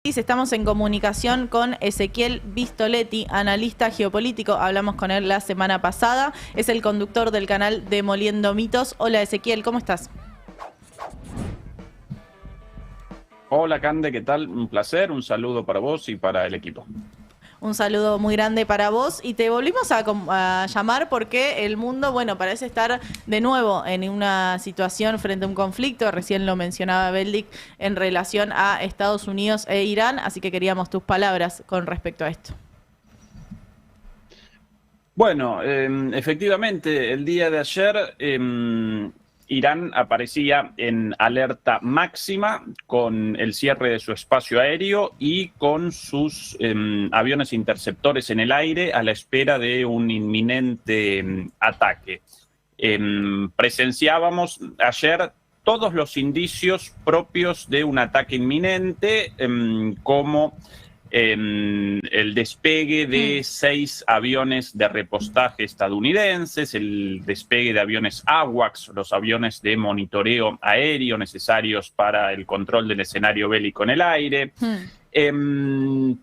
Estamos en comunicación con Ezequiel Vistoletti, analista geopolítico. Hablamos con él la semana pasada. Es el conductor del canal Demoliendo Mitos. Hola Ezequiel, ¿cómo estás? Hola Cande, ¿qué tal? Un placer, un saludo para vos y para el equipo. Un saludo muy grande para vos y te volvimos a llamar porque el mundo, bueno, parece estar de nuevo en una situación frente a un conflicto. Recién lo mencionaba Beldic en relación a Estados Unidos e Irán, así que queríamos tus palabras con respecto a esto. Bueno, efectivamente, el día de ayer Irán aparecía en alerta máxima con el cierre de su espacio aéreo y con sus aviones interceptores en el aire a la espera de un inminente ataque. Presenciábamos ayer todos los indicios propios de un ataque inminente, como el despegue de 6 aviones de repostaje estadounidenses, el despegue de aviones AWACS, los aviones de monitoreo aéreo necesarios para el control del escenario bélico en el aire.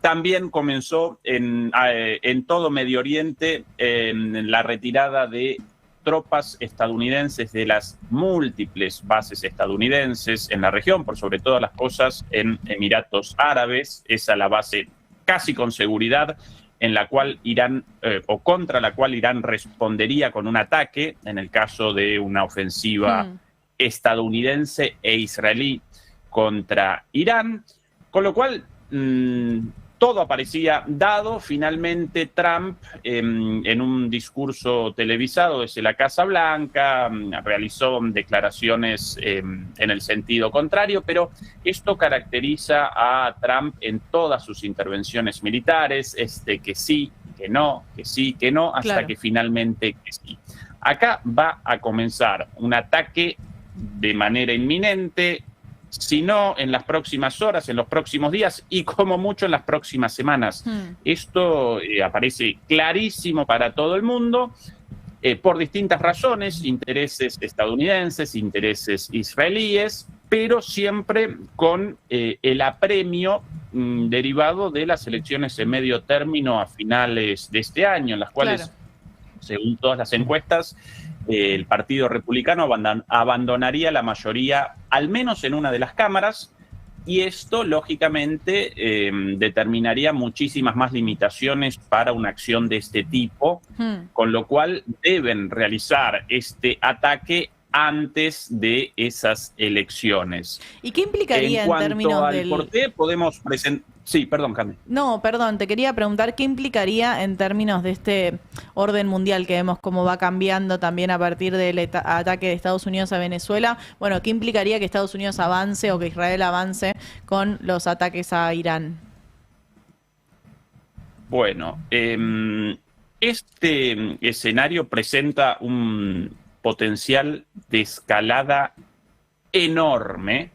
También comenzó en todo Medio Oriente la retirada de tropas estadounidenses de las múltiples bases estadounidenses en la región, por sobre todas las cosas en Emiratos Árabes. Esa es la base casi con seguridad en la cual Irán, o contra la cual Irán respondería con un ataque en el caso de una ofensiva estadounidense e israelí contra Irán, con lo cual todo aparecía dado. Finalmente Trump, en un discurso televisado desde la Casa Blanca, realizó declaraciones en el sentido contrario, pero esto caracteriza a Trump en todas sus intervenciones militares, que sí, que no, que sí, que no, hasta claro, que finalmente que sí. Acá va a comenzar un ataque de manera inminente, si no en las próximas horas, en los próximos días y como mucho en las próximas semanas. Esto aparece clarísimo para todo el mundo, por distintas razones, intereses estadounidenses, intereses israelíes, pero siempre con el apremio derivado de las elecciones de medio término a finales de este año, en las cuales, claro, según todas las encuestas, el Partido Republicano abandonaría la mayoría, al menos en una de las cámaras, y esto, lógicamente, determinaría muchísimas más limitaciones para una acción de este tipo, con lo cual deben realizar este ataque antes de esas elecciones. ¿Y qué implicaría en términos del... por qué podemos presentar... Sí, perdón, Cami. No, perdón, te quería preguntar qué implicaría en términos de este orden mundial que vemos cómo va cambiando también a partir del ataque de Estados Unidos a Venezuela. Bueno, ¿qué implicaría que Estados Unidos avance o que Israel avance con los ataques a Irán? Bueno, este escenario presenta un potencial de escalada enorme,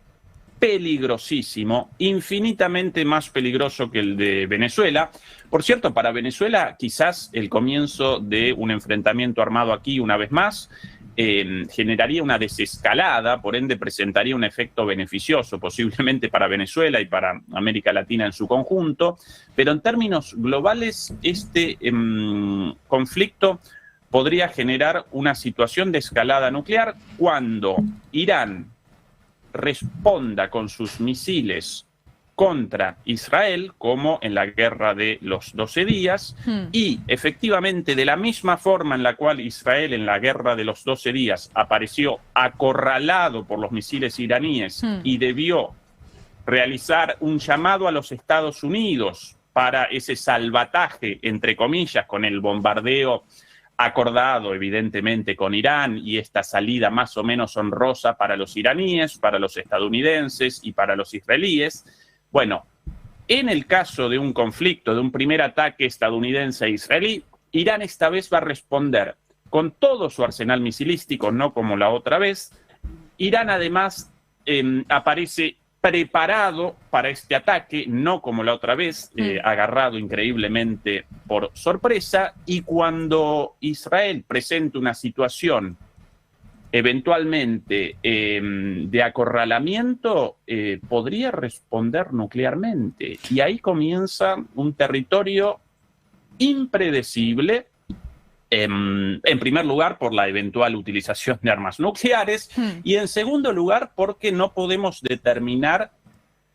peligrosísimo, infinitamente más peligroso que el de Venezuela. Por cierto, para Venezuela quizás el comienzo de un enfrentamiento armado aquí una vez más generaría una desescalada, por ende presentaría un efecto beneficioso posiblemente para Venezuela y para América Latina en su conjunto, pero en términos globales este conflicto podría generar una situación de escalada nuclear cuando Irán responda con sus misiles contra Israel, como en la guerra de los 12 días, y efectivamente de la misma forma en la cual Israel en la guerra de los 12 días apareció acorralado por los misiles iraníes y debió realizar un llamado a los Estados Unidos para ese salvataje, entre comillas, con el bombardeo acordado evidentemente con Irán y esta salida más o menos honrosa para los iraníes, para los estadounidenses y para los israelíes. Bueno, en el caso de un conflicto, de un primer ataque estadounidense e israelí, Irán esta vez va a responder con todo su arsenal misilístico, no como la otra vez. Irán además aparece preparado para este ataque, no como la otra vez, agarrado increíblemente por sorpresa, y cuando Israel presente una situación eventualmente de acorralamiento, podría responder nuclearmente. Y ahí comienza un territorio impredecible, en primer lugar por la eventual utilización de armas nucleares y en segundo lugar porque no podemos determinar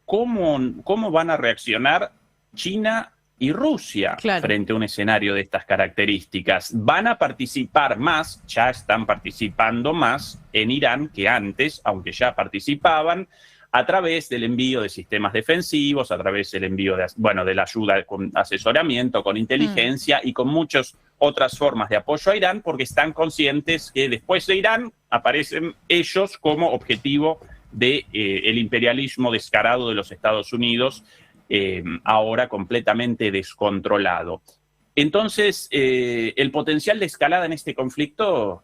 cómo van a reaccionar China y Rusia frente a un escenario de estas características. Van a participar más, ya están participando más en Irán que antes, aunque ya participaban, a través del envío de sistemas defensivos, a través del envío de la ayuda con asesoramiento, con inteligencia y con muchas otras formas de apoyo a Irán, porque están conscientes que después de Irán aparecen ellos como objetivo de, el imperialismo descarado de los Estados Unidos, ahora completamente descontrolado. Entonces, el potencial de escalada en este conflicto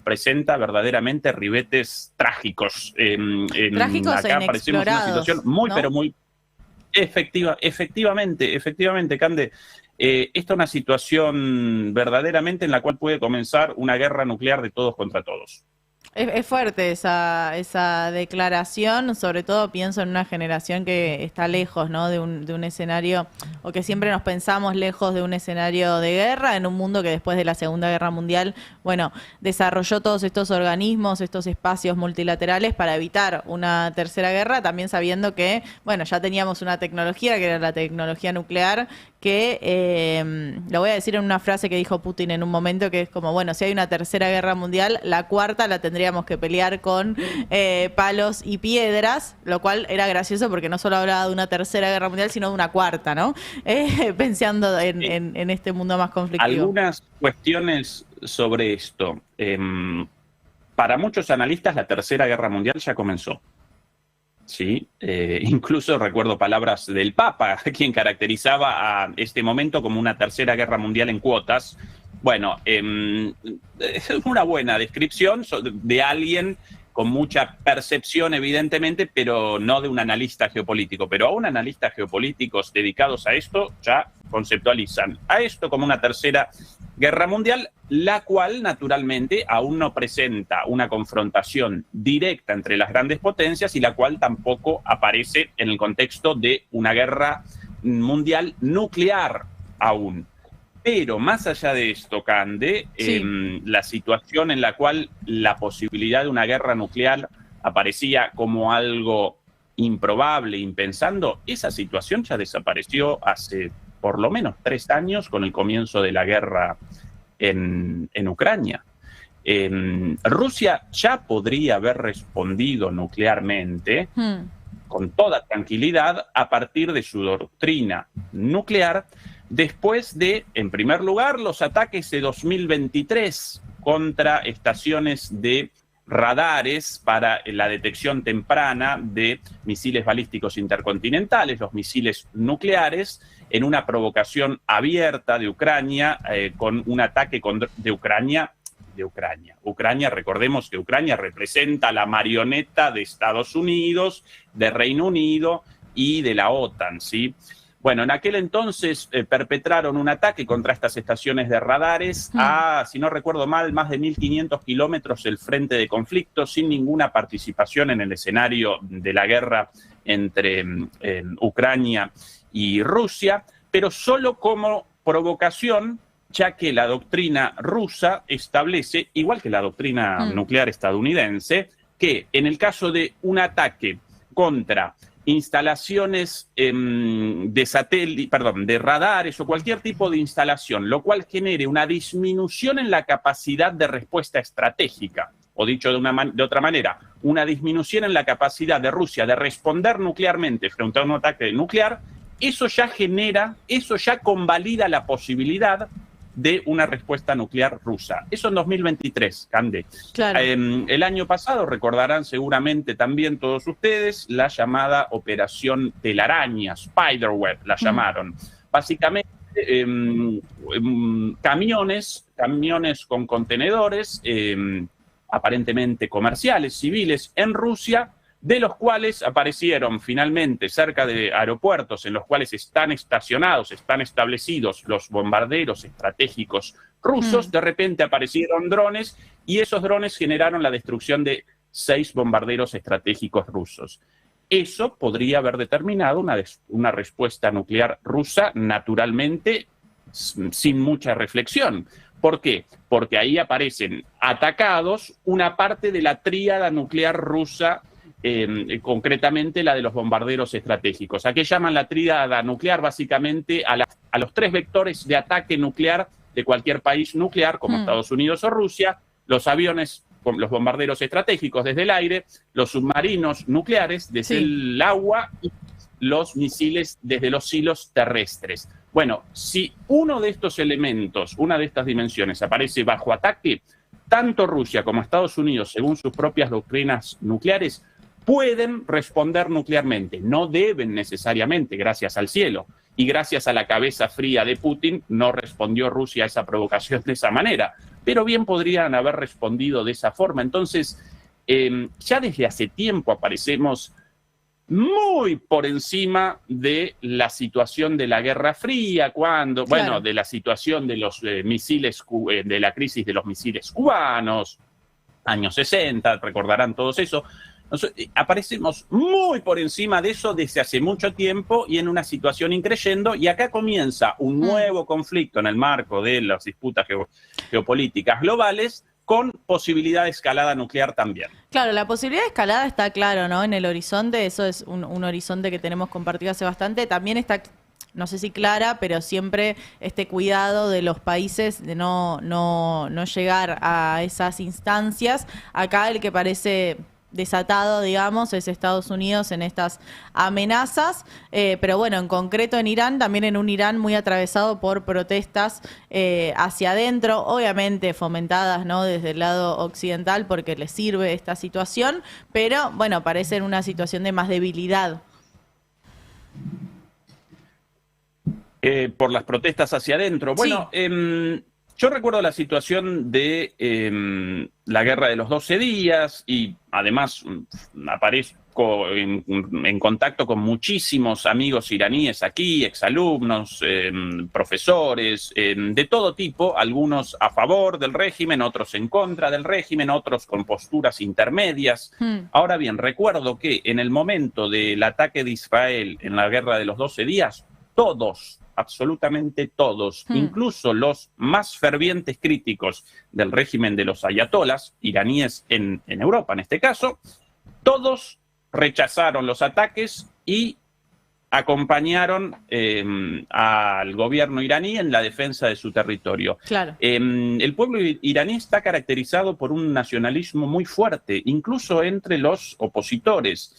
presenta verdaderamente ribetes trágicos. Trágicos acá aparecemos en una situación muy, ¿no? Pero muy efectivamente, Cande. Esta es una situación verdaderamente en la cual puede comenzar una guerra nuclear de todos contra todos. Es fuerte esa declaración, sobre todo pienso en una generación que está lejos, ¿no? de un escenario, o que siempre nos pensamos lejos de un escenario de guerra, en un mundo que después de la Segunda Guerra Mundial, bueno, desarrolló todos estos organismos, estos espacios multilaterales para evitar una tercera guerra, también sabiendo que, bueno, ya teníamos una tecnología, que era la tecnología nuclear, que lo voy a decir en una frase que dijo Putin en un momento, que es como, bueno, si hay una tercera guerra mundial, la cuarta la tendríamos que pelear con palos y piedras, lo cual era gracioso porque no solo hablaba de una tercera guerra mundial, sino de una cuarta, ¿no? Pensando en este mundo más conflictivo. Algunas cuestiones sobre esto. Para muchos analistas, la tercera guerra mundial ya comenzó. Sí, incluso recuerdo palabras del Papa, quien caracterizaba a este momento como una tercera guerra mundial en cuotas. Bueno, es una buena descripción de alguien con mucha percepción, evidentemente, pero no de un analista geopolítico. Pero aún analistas geopolíticos dedicados a esto ya conceptualizan a esto como una tercera guerra mundial, la cual naturalmente aún no presenta una confrontación directa entre las grandes potencias y la cual tampoco aparece en el contexto de una guerra mundial nuclear aún. Pero más allá de esto, Cande, sí, la situación en la cual la posibilidad de una guerra nuclear aparecía como algo improbable, impensando, esa situación ya desapareció hace por lo menos 3 años con el comienzo de la guerra en Ucrania. Rusia ya podría haber respondido nuclearmente con toda tranquilidad a partir de su doctrina nuclear, después de, en primer lugar, los ataques de 2023 contra estaciones de radares para la detección temprana de misiles balísticos intercontinentales, los misiles nucleares, en una provocación abierta de Ucrania, con un ataque de Ucrania. Ucrania, recordemos que Ucrania representa la marioneta de Estados Unidos, de Reino Unido y de la OTAN, ¿sí? Bueno, en aquel entonces perpetraron un ataque contra estas estaciones de radares a, si no recuerdo mal, más de 1.500 kilómetros del frente de conflicto, sin ninguna participación en el escenario de la guerra entre Ucrania y Rusia, pero solo como provocación, ya que la doctrina rusa establece, igual que la doctrina nuclear estadounidense, que en el caso de un ataque contra instalaciones de radares o cualquier tipo de instalación, lo cual genere una disminución en la capacidad de respuesta estratégica, o dicho de otra manera, una disminución en la capacidad de Rusia de responder nuclearmente frente a un ataque nuclear, eso ya convalida la posibilidad de una respuesta nuclear rusa. Eso en 2023, Cande. Claro. El año pasado, recordarán seguramente también todos ustedes, la llamada Operación Telaraña, Spiderweb, la llamaron. Básicamente, camiones con contenedores, aparentemente comerciales, civiles, en Rusia, de los cuales aparecieron finalmente cerca de aeropuertos en los cuales están estacionados, están establecidos los bombarderos estratégicos rusos. De repente aparecieron drones y esos drones generaron la destrucción de 6 bombarderos estratégicos rusos. Eso podría haber determinado una respuesta nuclear rusa, naturalmente, sin mucha reflexión. ¿Por qué? Porque ahí aparecen atacados una parte de la tríada nuclear rusa, concretamente la de los bombarderos estratégicos. ¿A qué llaman la tríada nuclear? Básicamente a los 3 vectores de ataque nuclear de cualquier país nuclear, como Estados Unidos o Rusia, los aviones, los bombarderos estratégicos desde el aire, los submarinos nucleares desde el agua y los misiles desde los silos terrestres. Bueno, si uno de estos elementos, una de estas dimensiones aparece bajo ataque, tanto Rusia como Estados Unidos, según sus propias doctrinas nucleares, pueden responder nuclearmente. No deben necesariamente, gracias al cielo. Y gracias a la cabeza fría de Putin, no respondió Rusia a esa provocación de esa manera. Pero bien podrían haber respondido de esa forma. Entonces, ya desde hace tiempo aparecemos muy por encima de la situación de la Guerra Fría, bueno, de la situación de los misiles, de la crisis de los misiles cubanos, años 60, recordarán todos eso. Aparecemos muy por encima de eso desde hace mucho tiempo y en una situación increyendo, y acá comienza un nuevo conflicto en el marco de las disputas geopolíticas globales con posibilidad de escalada nuclear también. Claro, la posibilidad de escalada está claro, ¿no? En el horizonte, eso es un horizonte que tenemos compartido hace bastante. También está, no sé si clara, pero siempre este cuidado de los países de no llegar a esas instancias. Acá el que parece desatado, digamos, es Estados Unidos en estas amenazas, pero bueno, en concreto en Irán, también en un Irán muy atravesado por protestas hacia adentro, obviamente fomentadas, ¿no?, desde el lado occidental porque les sirve esta situación, pero bueno, parece en una situación de más debilidad. Por las protestas hacia adentro. Bueno, sí. Yo recuerdo la situación de la guerra de los 12 días y además aparezco en contacto con muchísimos amigos iraníes aquí, exalumnos, profesores, de todo tipo, algunos a favor del régimen, otros en contra del régimen, otros con posturas intermedias. Ahora bien, recuerdo que en el momento del ataque de Israel en la guerra de los 12 días, todos, absolutamente todos, incluso los más fervientes críticos del régimen de los ayatolas, iraníes en Europa en este caso, todos rechazaron los ataques y acompañaron al gobierno iraní en la defensa de su territorio. Claro. El pueblo iraní está caracterizado por un nacionalismo muy fuerte, incluso entre los opositores,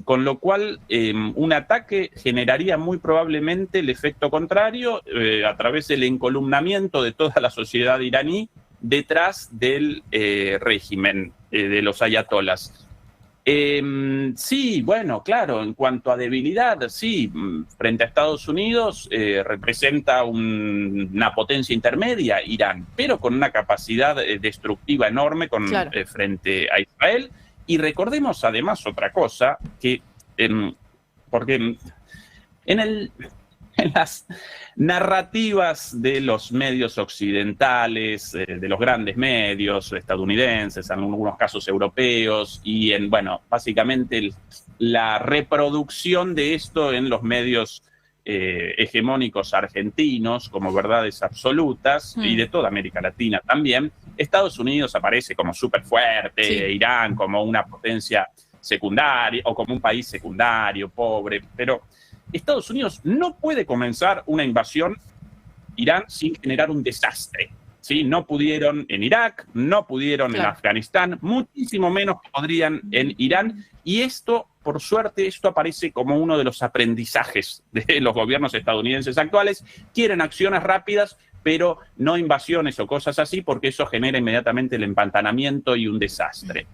con lo cual un ataque generaría muy probablemente el efecto contrario a través del encolumnamiento de toda la sociedad iraní detrás del régimen de los ayatolas. Sí, bueno, claro, en cuanto a debilidad, sí, frente a Estados Unidos representa una potencia intermedia, Irán, pero con una capacidad destructiva enorme frente a Israel. Y recordemos además otra cosa, que porque en las narrativas de los medios occidentales, de los grandes medios estadounidenses, en algunos casos europeos, y básicamente la reproducción de esto en los medios hegemónicos argentinos como verdades absolutas, y de toda América Latina también, Estados Unidos aparece como súper fuerte, Irán como una potencia secundaria, o como un país secundario, pobre, pero Estados Unidos no puede comenzar una invasión Irán sin generar un desastre, ¿sí? No pudieron en Irak, no pudieron en Afganistán, muchísimo menos podrían en Irán, y esto, por suerte, esto aparece como uno de los aprendizajes de los gobiernos estadounidenses actuales. Quieren acciones rápidas, pero no invasiones o cosas así, porque eso genera inmediatamente el empantanamiento y un desastre.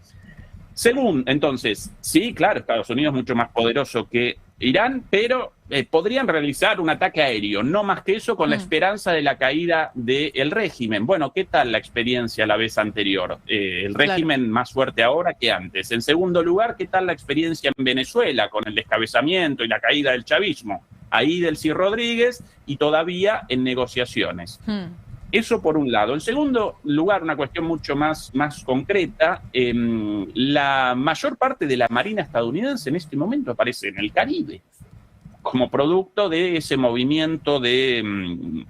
Según, entonces, sí, claro, Estados Unidos es mucho más poderoso que Irán, pero podrían realizar un ataque aéreo, no más que eso, con la esperanza de la caída del régimen. Bueno, ¿qué tal la experiencia la vez anterior? El régimen más fuerte ahora que antes. En segundo lugar, ¿qué tal la experiencia en Venezuela con el descabezamiento y la caída del chavismo? Ahí Delcy Rodríguez y todavía en negociaciones. Eso por un lado. En segundo lugar, una cuestión mucho más concreta, la mayor parte de la Marina estadounidense en este momento aparece en el Caribe, como producto de ese movimiento de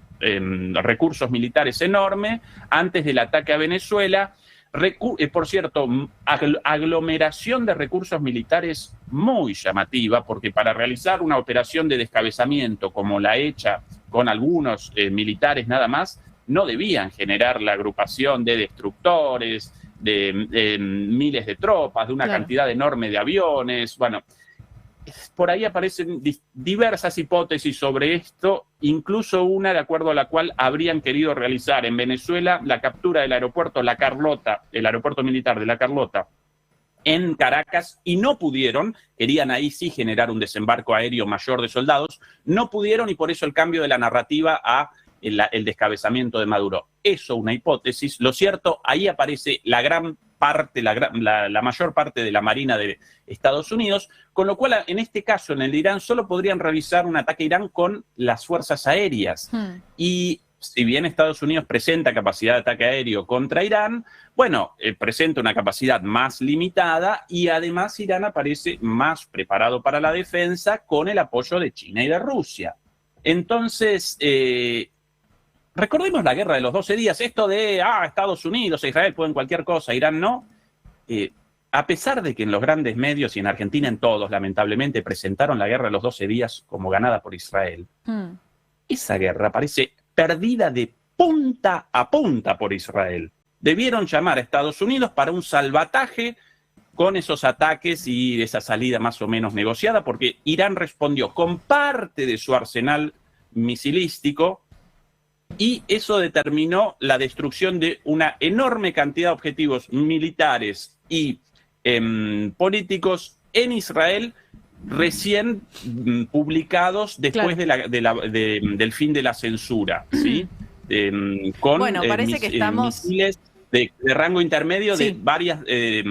recursos militares enorme antes del ataque a Venezuela. Por cierto, aglomeración de recursos militares muy llamativa, porque para realizar una operación de descabezamiento como la hecha con algunos militares nada más, no debían generar la agrupación de destructores, de miles de tropas, de una cantidad enorme de aviones. Bueno, por ahí aparecen diversas hipótesis sobre esto, incluso una de acuerdo a la cual habrían querido realizar en Venezuela la captura del aeropuerto La Carlota, el aeropuerto militar de La Carlota, en Caracas, y no pudieron. Querían ahí sí generar un desembarco aéreo mayor de soldados, no pudieron, y por eso el cambio de la narrativa a el descabezamiento de Maduro. Eso, una hipótesis. Lo cierto, ahí aparece la gran parte, la mayor parte de la Marina de Estados Unidos, con lo cual en este caso en el Irán solo podrían realizar un ataque a Irán con las fuerzas aéreas. Y si bien Estados Unidos presenta capacidad de ataque aéreo contra Irán, bueno, presenta una capacidad más limitada, y además Irán aparece más preparado para la defensa con el apoyo de China y de Rusia. Entonces, recordemos la guerra de los 12 días, esto de Estados Unidos e Israel pueden cualquier cosa, Irán no. A pesar de que en los grandes medios y en Argentina en todos, lamentablemente, presentaron la guerra de los 12 días como ganada por Israel, esa guerra parece perdida de punta a punta por Israel. Debieron llamar a Estados Unidos para un salvataje con esos ataques y esa salida más o menos negociada, porque Irán respondió con parte de su arsenal misilístico, y eso determinó la destrucción de una enorme cantidad de objetivos militares y políticos en Israel, recién publicados después del fin de la censura, ¿sí? Con parece que estamos... misiles de rango intermedio de varias, de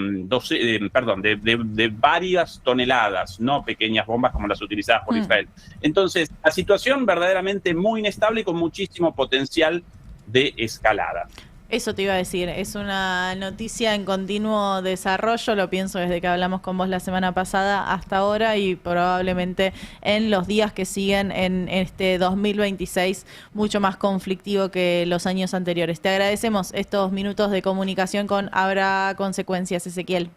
varias toneladas, no pequeñas bombas como las utilizadas por Israel. Entonces, la situación verdaderamente muy inestable y con muchísimo potencial de escalada. Eso te iba a decir, es una noticia en continuo desarrollo, lo pienso desde que hablamos con vos la semana pasada hasta ahora, y probablemente en los días que siguen en este 2026 mucho más conflictivo que los años anteriores. Te agradecemos estos minutos de comunicación con Habrá Consecuencias, Ezequiel.